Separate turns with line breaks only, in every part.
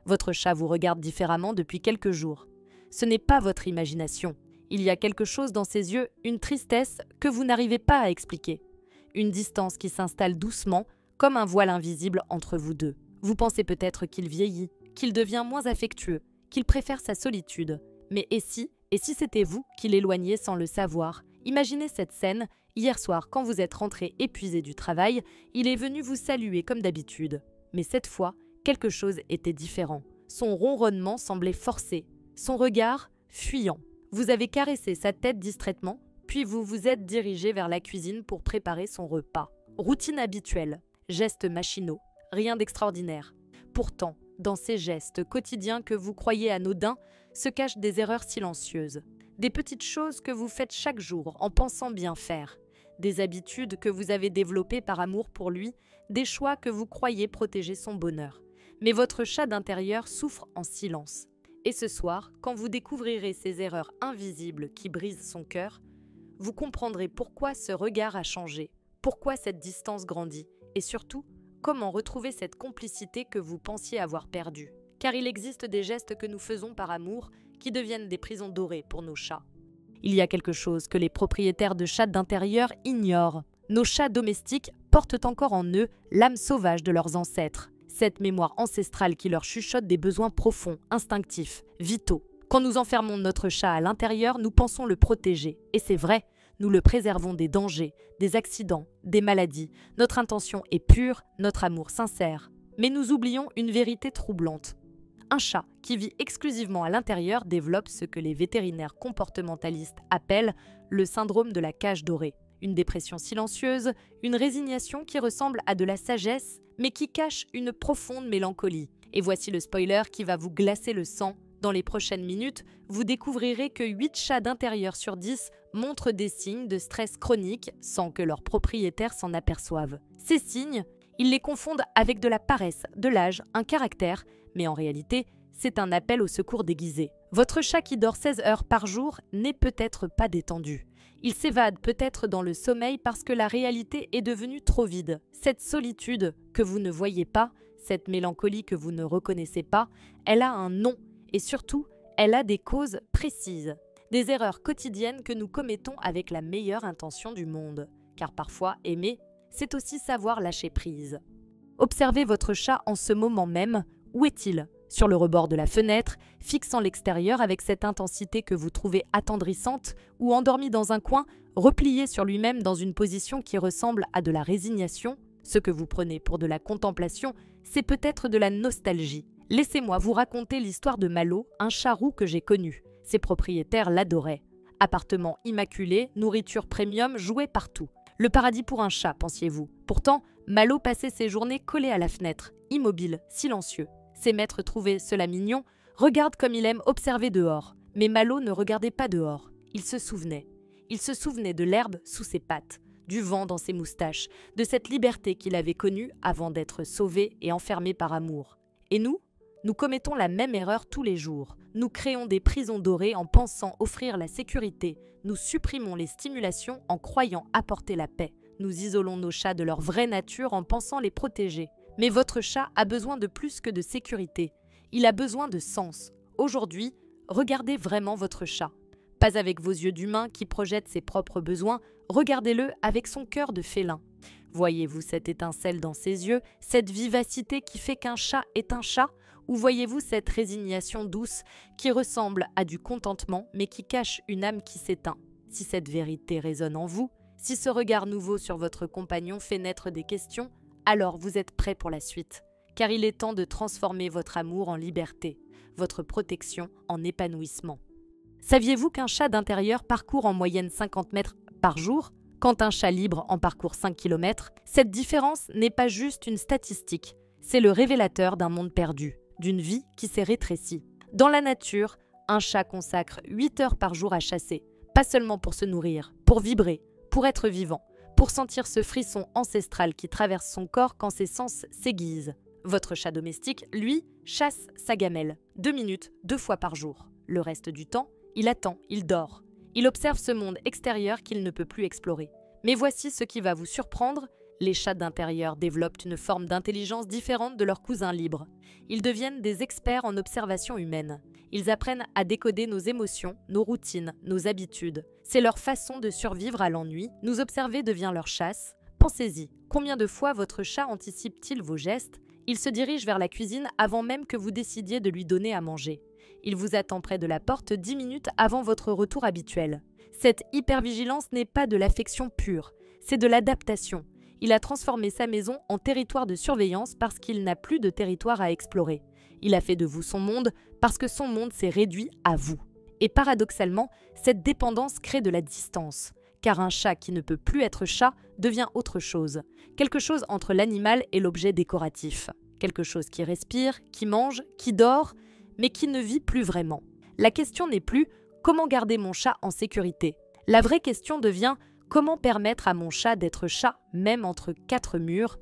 Votre chat vous regarde différemment depuis quelques jours. Ce n'est pas votre imagination. Il y a quelque chose dans ses yeux, une tristesse que vous n'arrivez pas à expliquer. Une distance qui s'installe doucement, comme un voile invisible entre vous deux. Vous pensez peut-être qu'il vieillit, qu'il devient moins affectueux, qu'il préfère sa solitude. Mais et si c'était vous qui l'éloigniez sans le savoir? Imaginez cette scène. Hier soir, quand vous êtes rentré épuisé du travail, il est venu vous saluer comme d'habitude. Mais cette fois, quelque chose était différent. Son ronronnement semblait forcé, son regard fuyant. Vous avez caressé sa tête distraitement, puis vous vous êtes dirigé vers la cuisine pour préparer son repas. Routine habituelle, gestes machinaux, rien d'extraordinaire. Pourtant, dans ces gestes quotidiens que vous croyez anodins, se cachent des erreurs silencieuses. Des petites choses que vous faites chaque jour en pensant bien faire. Des habitudes que vous avez développées par amour pour lui, des choix que vous croyez protéger son bonheur. Mais votre chat d'intérieur souffre en silence. Et ce soir, quand vous découvrirez ces erreurs invisibles qui brisent son cœur, vous comprendrez pourquoi ce regard a changé, pourquoi cette distance grandit, et surtout, comment retrouver cette complicité que vous pensiez avoir perdue. Car il existe des gestes que nous faisons par amour qui deviennent des prisons dorées pour nos chats. Il y a quelque chose que les propriétaires de chats d'intérieur ignorent. Nos chats domestiques portent encore en eux l'âme sauvage de leurs ancêtres. Cette mémoire ancestrale qui leur chuchote des besoins profonds, instinctifs, vitaux. Quand nous enfermons notre chat à l'intérieur, nous pensons le protéger. Et c'est vrai, nous le préservons des dangers, des accidents, des maladies. Notre intention est pure, notre amour sincère. Mais nous oublions une vérité troublante. Un chat qui vit exclusivement à l'intérieur développe ce que les vétérinaires comportementalistes appellent le syndrome de la cage dorée. Une dépression silencieuse, une résignation qui ressemble à de la sagesse, mais qui cache une profonde mélancolie. Et voici le spoiler qui va vous glacer le sang. Dans les prochaines minutes, vous découvrirez que 8 chats d'intérieur sur 10 montrent des signes de stress chronique sans que leurs propriétaires s'en aperçoivent. Ces signes, ils les confondent avec de la paresse, de l'âge, un caractère, mais en réalité, c'est un appel au secours déguisé. Votre chat qui dort 16 heures par jour n'est peut-être pas détendu. Il s'évade peut-être dans le sommeil parce que la réalité est devenue trop vide. Cette solitude que vous ne voyez pas, cette mélancolie que vous ne reconnaissez pas, elle a un nom et surtout, elle a des causes précises. Des erreurs quotidiennes que nous commettons avec la meilleure intention du monde. Car parfois, aimer, c'est aussi savoir lâcher prise. Observez votre chat en ce moment même. Où est-il? Sur le rebord de la fenêtre, fixant l'extérieur avec cette intensité que vous trouvez attendrissante, ou endormi dans un coin, replié sur lui-même dans une position qui ressemble à de la résignation? Ce que vous prenez pour de la contemplation, c'est peut-être de la nostalgie. Laissez-moi vous raconter l'histoire de Malo, un chat roux que j'ai connu. Ses propriétaires l'adoraient. Appartement immaculé, nourriture premium, jouets partout. Le paradis pour un chat, pensiez-vous. Pourtant, Malo passait ses journées collé à la fenêtre, immobile, silencieux. Ses maîtres trouvaient cela mignon. Regarde comme il aime observer dehors. Mais Malo ne regardait pas dehors. Il se souvenait. Il se souvenait de l'herbe sous ses pattes, du vent dans ses moustaches, de cette liberté qu'il avait connue avant d'être sauvé et enfermé par amour. Et nous commettons la même erreur tous les jours. Nous créons des prisons dorées en pensant offrir la sécurité. Nous supprimons les stimulations en croyant apporter la paix. Nous isolons nos chats de leur vraie nature en pensant les protéger. Mais votre chat a besoin de plus que de sécurité. Il a besoin de sens. Aujourd'hui, regardez vraiment votre chat. Pas avec vos yeux d'humain qui projettent ses propres besoins, regardez-le avec son cœur de félin. Voyez-vous cette étincelle dans ses yeux, cette vivacité qui fait qu'un chat est un chat? Ou voyez-vous cette résignation douce qui ressemble à du contentement mais qui cache une âme qui s'éteint? Si cette vérité résonne en vous, si ce regard nouveau sur votre compagnon fait naître des questions, alors vous êtes prêt pour la suite. Car il est temps de transformer votre amour en liberté, votre protection en épanouissement. Saviez-vous qu'un chat d'intérieur parcourt en moyenne 50 mètres par jour, quand un chat libre en parcourt 5 km? Cette différence n'est pas juste une statistique, c'est le révélateur d'un monde perdu, d'une vie qui s'est rétrécie. Dans la nature, un chat consacre 8 heures par jour à chasser, pas seulement pour se nourrir, pour vibrer, pour être vivant, pour sentir ce frisson ancestral qui traverse son corps quand ses sens s'aiguisent. Votre chat domestique, lui, chasse sa gamelle, 2 minutes, 2 fois par jour. Le reste du temps, il attend, il dort. Il observe ce monde extérieur qu'il ne peut plus explorer. Mais voici ce qui va vous surprendre, Les chats d'intérieur développent une forme d'intelligence différente de leurs cousins libres. Ils deviennent des experts en observation humaine. Ils apprennent à décoder nos émotions, nos routines, nos habitudes. C'est leur façon de survivre à l'ennui. Nous observer devient leur chasse. Pensez-y, combien de fois votre chat anticipe-t-il vos gestes? Il se dirige vers la cuisine avant même que vous décidiez de lui donner à manger. Il vous attend près de la porte 10 minutes avant votre retour habituel. Cette hypervigilance n'est pas de l'affection pure, c'est de l'adaptation. Il a transformé sa maison en territoire de surveillance parce qu'il n'a plus de territoire à explorer. Il a fait de vous son monde parce que son monde s'est réduit à vous. Et paradoxalement, cette dépendance crée de la distance. Car un chat qui ne peut plus être chat devient autre chose. Quelque chose entre l'animal et l'objet décoratif. Quelque chose qui respire, qui mange, qui dort, mais qui ne vit plus vraiment. La question n'est plus « comment garder mon chat en sécurité ?» La vraie question devient « comment permettre à mon chat d'être chat même entre quatre murs ?»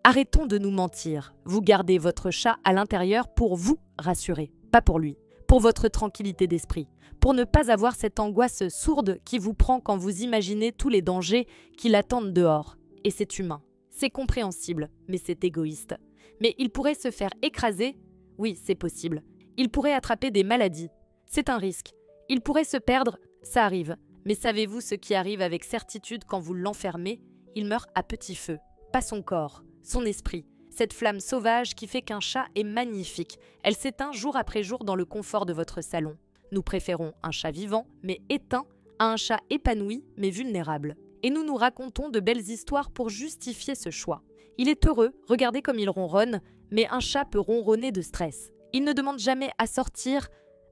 Arrêtons de nous mentir. Vous gardez votre chat à l'intérieur pour vous rassurer, pas pour lui. Pour votre tranquillité d'esprit, pour ne pas avoir cette angoisse sourde qui vous prend quand vous imaginez tous les dangers qui l'attendent dehors. Et c'est humain, c'est compréhensible, mais c'est égoïste. Mais il pourrait se faire écraser, oui, c'est possible. Il pourrait attraper des maladies, c'est un risque. Il pourrait se perdre, ça arrive. Mais savez-vous ce qui arrive avec certitude quand vous l'enfermez? Il meurt à petit feu, pas son corps, son esprit. Cette flamme sauvage qui fait qu'un chat est magnifique. Elle s'éteint jour après jour dans le confort de votre salon. Nous préférons un chat vivant, mais éteint, à un chat épanoui, mais vulnérable. Et nous nous racontons de belles histoires pour justifier ce choix. Il est heureux, regardez comme il ronronne, mais un chat peut ronronner de stress. Il ne demande jamais à sortir,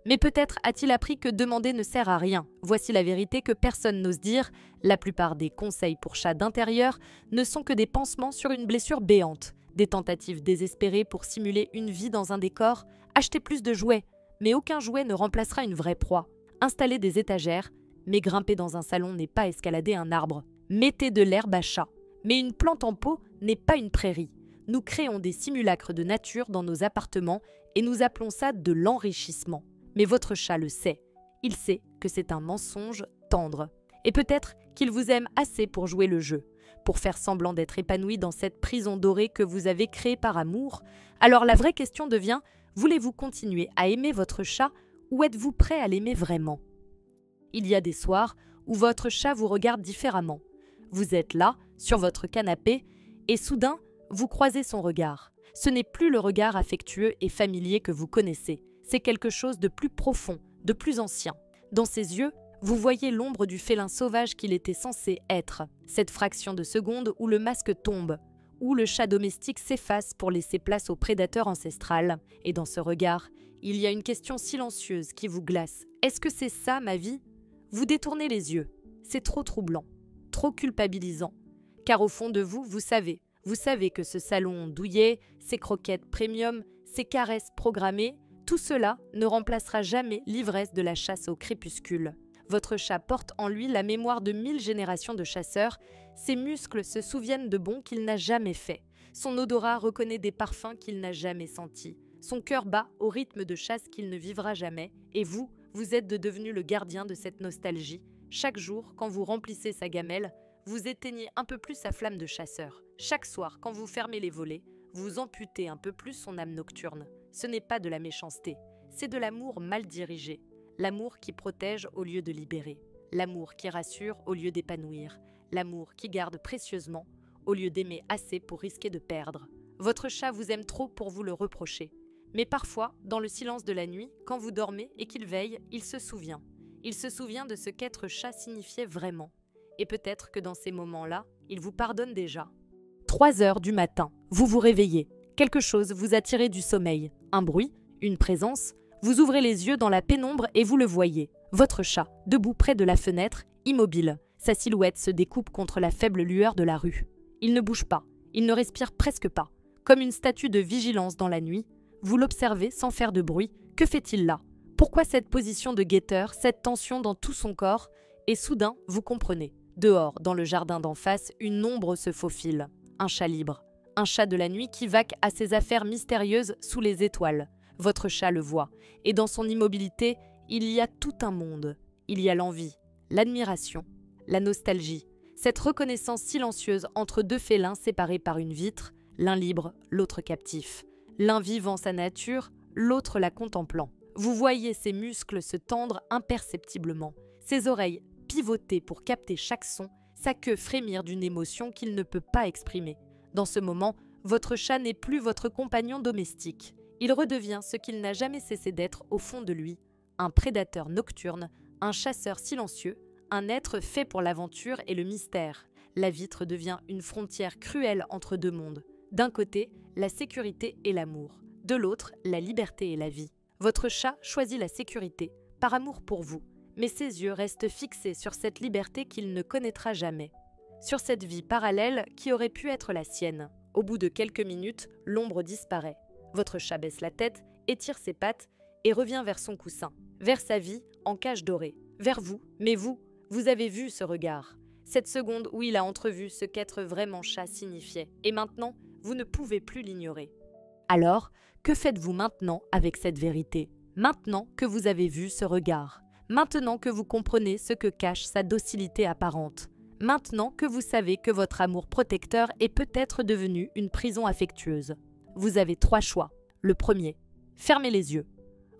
mais peut-être a-t-il appris que demander ne sert à rien. Voici la vérité que personne n'ose dire. La plupart des conseils pour chats d'intérieur ne sont que des pansements sur une blessure béante. Des tentatives désespérées pour simuler une vie dans un décor, achetez plus de jouets, mais aucun jouet ne remplacera une vraie proie. Installez des étagères, mais grimper dans un salon n'est pas escalader un arbre. Mettez de l'herbe à chat, mais une plante en pot n'est pas une prairie. Nous créons des simulacres de nature dans nos appartements et nous appelons ça de l'enrichissement. Mais votre chat le sait. Il sait que c'est un mensonge tendre. Et peut-être qu'il vous aime assez pour jouer le jeu. Pour faire semblant d'être épanoui dans cette prison dorée que vous avez créée par amour, alors la vraie question devient, voulez-vous continuer à aimer votre chat ou êtes-vous prêt à l'aimer vraiment? Il y a des soirs où votre chat vous regarde différemment. Vous êtes là, sur votre canapé, et soudain, vous croisez son regard. Ce n'est plus le regard affectueux et familier que vous connaissez, c'est quelque chose de plus profond, de plus ancien. Dans ses yeux, vous voyez l'ombre du félin sauvage qu'il était censé être, cette fraction de seconde où le masque tombe, où le chat domestique s'efface pour laisser place au prédateur ancestral. Et dans ce regard, il y a une question silencieuse qui vous glace. Est-ce que c'est ça ma vie? Vous détournez les yeux. C'est trop troublant, trop culpabilisant. Car au fond de vous, vous savez que ce salon douillet, ces croquettes premium, ces caresses programmées, tout cela ne remplacera jamais l'ivresse de la chasse au crépuscule. Votre chat porte en lui la mémoire de 1000 générations de chasseurs. Ses muscles se souviennent de bonds qu'il n'a jamais faits. Son odorat reconnaît des parfums qu'il n'a jamais sentis. Son cœur bat au rythme de chasse qu'il ne vivra jamais. Et vous êtes devenu le gardien de cette nostalgie. Chaque jour, quand vous remplissez sa gamelle, vous éteignez un peu plus sa flamme de chasseur. Chaque soir, quand vous fermez les volets, vous amputez un peu plus son âme nocturne. Ce n'est pas de la méchanceté, c'est de l'amour mal dirigé. L'amour qui protège au lieu de libérer. L'amour qui rassure au lieu d'épanouir. L'amour qui garde précieusement au lieu d'aimer assez pour risquer de perdre. Votre chat vous aime trop pour vous le reprocher. Mais parfois, dans le silence de la nuit, quand vous dormez et qu'il veille, il se souvient. Il se souvient de ce qu'être chat signifiait vraiment. Et peut-être que dans ces moments-là, il vous pardonne déjà. 3 heures du matin, vous vous réveillez. Quelque chose vous a tiré du sommeil. Un bruit, une présence. Vous ouvrez les yeux dans la pénombre et vous le voyez. Votre chat, debout près de la fenêtre, immobile. Sa silhouette se découpe contre la faible lueur de la rue. Il ne bouge pas, il ne respire presque pas. Comme une statue de vigilance dans la nuit, vous l'observez sans faire de bruit. Que fait-il là? Pourquoi cette position de guetteur, cette tension dans tout son corps? Et soudain, vous comprenez. Dehors, dans le jardin d'en face, une ombre se faufile. Un chat libre. Un chat de la nuit qui vaque à ses affaires mystérieuses sous les étoiles. Votre chat le voit, et dans son immobilité, il y a tout un monde. Il y a l'envie, l'admiration, la nostalgie. Cette reconnaissance silencieuse entre deux félins séparés par une vitre, l'un libre, l'autre captif, l'un vivant sa nature, l'autre la contemplant. Vous voyez ses muscles se tendre imperceptiblement, ses oreilles pivoter pour capter chaque son, sa queue frémir d'une émotion qu'il ne peut pas exprimer. Dans ce moment, votre chat n'est plus votre compagnon domestique. Il redevient ce qu'il n'a jamais cessé d'être au fond de lui, un prédateur nocturne, un chasseur silencieux, un être fait pour l'aventure et le mystère. La vitre devient une frontière cruelle entre deux mondes. D'un côté, la sécurité et l'amour. De l'autre, la liberté et la vie. Votre chat choisit la sécurité, par amour pour vous, mais ses yeux restent fixés sur cette liberté qu'il ne connaîtra jamais. Sur cette vie parallèle qui aurait pu être la sienne. Au bout de quelques minutes, l'ombre disparaît. Votre chat baisse la tête, étire ses pattes et revient vers son coussin, vers sa vie en cage dorée, vers vous, mais vous avez vu ce regard. Cette seconde où il a entrevu ce qu'être vraiment chat signifiait. Et maintenant, vous ne pouvez plus l'ignorer. Alors, que faites-vous maintenant avec cette vérité? Maintenant que vous avez vu ce regard, maintenant que vous comprenez ce que cache sa docilité apparente, maintenant que vous savez que votre amour protecteur est peut-être devenu une prison affectueuse. Vous avez 3 choix. Le premier, fermez les yeux.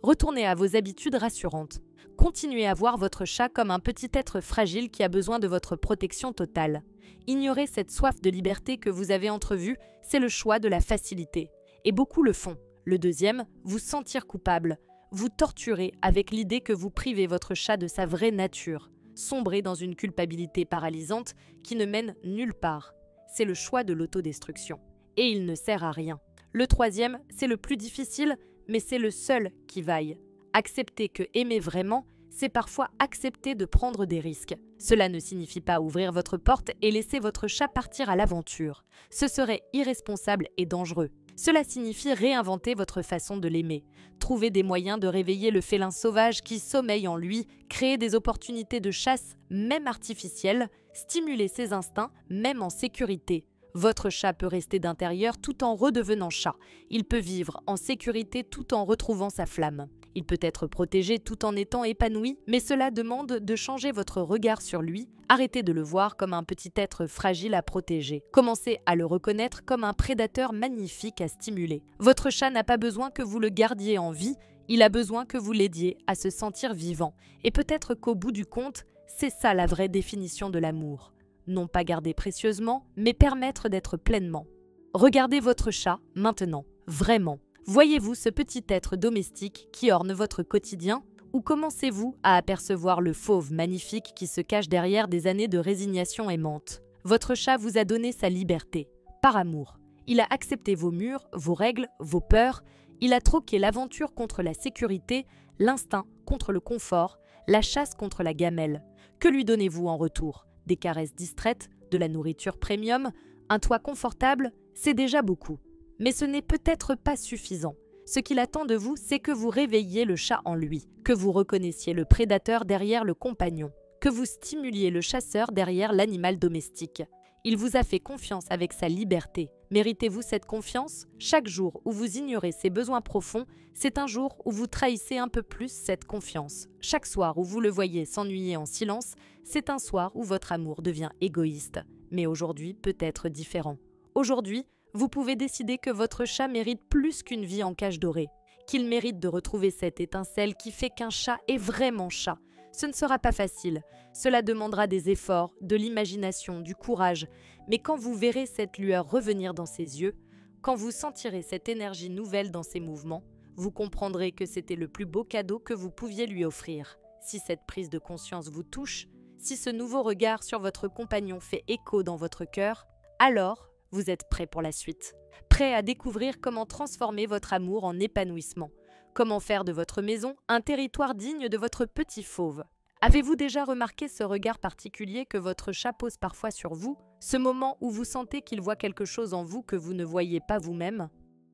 Retournez à vos habitudes rassurantes. Continuez à voir votre chat comme un petit être fragile qui a besoin de votre protection totale. Ignorer cette soif de liberté que vous avez entrevue, c'est le choix de la facilité. Et beaucoup le font. Le deuxième, vous sentir coupable. Vous torturer avec l'idée que vous privez votre chat de sa vraie nature. Sombrer dans une culpabilité paralysante qui ne mène nulle part. C'est le choix de l'autodestruction. Et il ne sert à rien. Le troisième, c'est le plus difficile, mais c'est le seul qui vaille. Accepter que aimer vraiment, c'est parfois accepter de prendre des risques. Cela ne signifie pas ouvrir votre porte et laisser votre chat partir à l'aventure. Ce serait irresponsable et dangereux. Cela signifie réinventer votre façon de l'aimer, trouver des moyens de réveiller le félin sauvage qui sommeille en lui, créer des opportunités de chasse, même artificielles, stimuler ses instincts, même en sécurité. Votre chat peut rester d'intérieur tout en redevenant chat. Il peut vivre en sécurité tout en retrouvant sa flamme. Il peut être protégé tout en étant épanoui, mais cela demande de changer votre regard sur lui, arrêtez de le voir comme un petit être fragile à protéger. Commencez à le reconnaître comme un prédateur magnifique à stimuler. Votre chat n'a pas besoin que vous le gardiez en vie, il a besoin que vous l'aidiez à se sentir vivant. Et peut-être qu'au bout du compte, c'est ça la vraie définition de l'amour. Non pas garder précieusement, mais permettre d'être pleinement. Regardez votre chat maintenant, vraiment. Voyez-vous ce petit être domestique qui orne votre quotidien ou commencez-vous à apercevoir le fauve magnifique qui se cache derrière des années de résignation aimante? Votre chat vous a donné sa liberté, par amour. Il a accepté vos murs, vos règles, vos peurs. Il a troqué l'aventure contre la sécurité, l'instinct contre le confort, la chasse contre la gamelle. Que lui donnez-vous en retour? Des caresses distraites, de la nourriture premium, un toit confortable, c'est déjà beaucoup. Mais ce n'est peut-être pas suffisant. Ce qu'il attend de vous, c'est que vous réveilliez le chat en lui, que vous reconnaissiez le prédateur derrière le compagnon, que vous stimuliez le chasseur derrière l'animal domestique. Il vous a fait confiance avec sa liberté. Méritez-vous cette confiance? Chaque jour où vous ignorez ses besoins profonds, c'est un jour où vous trahissez un peu plus cette confiance. Chaque soir où vous le voyez s'ennuyer en silence, c'est un soir où votre amour devient égoïste. Mais aujourd'hui peut être différent. Aujourd'hui, vous pouvez décider que votre chat mérite plus qu'une vie en cage dorée, qu'il mérite de retrouver cette étincelle qui fait qu'un chat est vraiment chat. Ce ne sera pas facile, cela demandera des efforts, de l'imagination, du courage, mais quand vous verrez cette lueur revenir dans ses yeux, quand vous sentirez cette énergie nouvelle dans ses mouvements, vous comprendrez que c'était le plus beau cadeau que vous pouviez lui offrir. Si cette prise de conscience vous touche, si ce nouveau regard sur votre compagnon fait écho dans votre cœur, alors vous êtes prêt pour la suite. Prêt à découvrir comment transformer votre amour en épanouissement. Comment faire de votre maison un territoire digne de votre petit fauve. Avez-vous déjà remarqué ce regard particulier que votre chat pose parfois sur vous? Ce moment où vous sentez qu'il voit quelque chose en vous que vous ne voyez pas vous-même?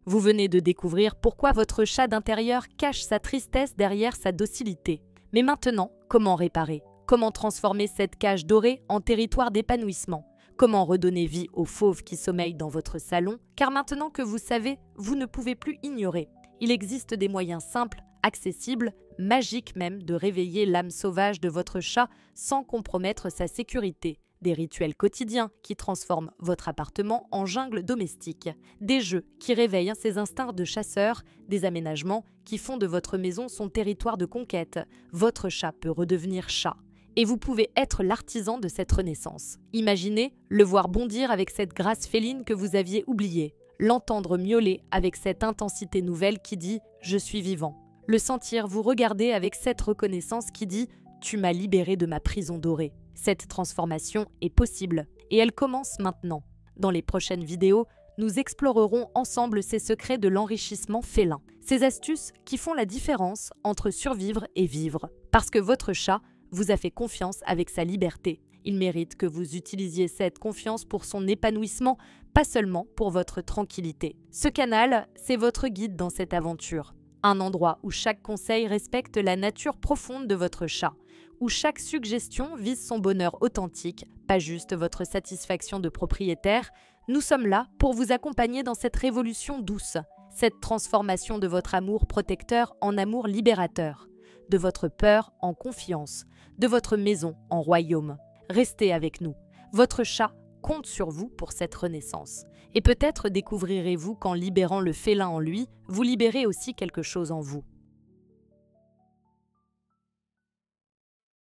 Vous venez de découvrir pourquoi votre chat d'intérieur cache sa tristesse derrière sa docilité. Mais maintenant, comment réparer? Comment transformer cette cage dorée en territoire d'épanouissement? Comment redonner vie au fauve qui sommeille dans votre salon? Car maintenant que vous savez, vous ne pouvez plus ignorer. Il existe des moyens simples, accessibles, magiques même, de réveiller l'âme sauvage de votre chat sans compromettre sa sécurité. des rituels quotidiens qui transforment votre appartement en jungle domestique, des jeux qui réveillent ses instincts de chasseur, des aménagements qui font de votre maison son territoire de conquête. Votre chat peut redevenir chat. Et vous pouvez être l'artisan de cette renaissance. Imaginez le voir bondir avec cette grâce féline que vous aviez oubliée, l'entendre miauler avec cette intensité nouvelle qui dit « Je suis vivant », le sentir vous regarder avec cette reconnaissance qui dit « Tu m'as libéré de ma prison dorée ». Cette transformation est possible et elle commence maintenant. Dans les prochaines vidéos, nous explorerons ensemble ces secrets de l'enrichissement félin, ces astuces qui font la différence entre survivre et vivre. Parce que votre chat vous a fait confiance avec sa liberté. Il mérite que vous utilisiez cette confiance pour son épanouissement, pas seulement pour votre tranquillité. Ce canal, c'est votre guide dans cette aventure. Un endroit où chaque conseil respecte la nature profonde de votre chat, où chaque suggestion vise son bonheur authentique, pas juste votre satisfaction de propriétaire. Nous sommes là pour vous accompagner dans cette révolution douce, cette transformation de votre amour protecteur en amour libérateur, de votre peur en confiance, de votre maison en royaume. Restez avec nous. Votre chat compte sur vous pour cette renaissance. Et peut-être découvrirez-vous qu'en libérant le félin en lui, vous libérez aussi quelque chose en vous.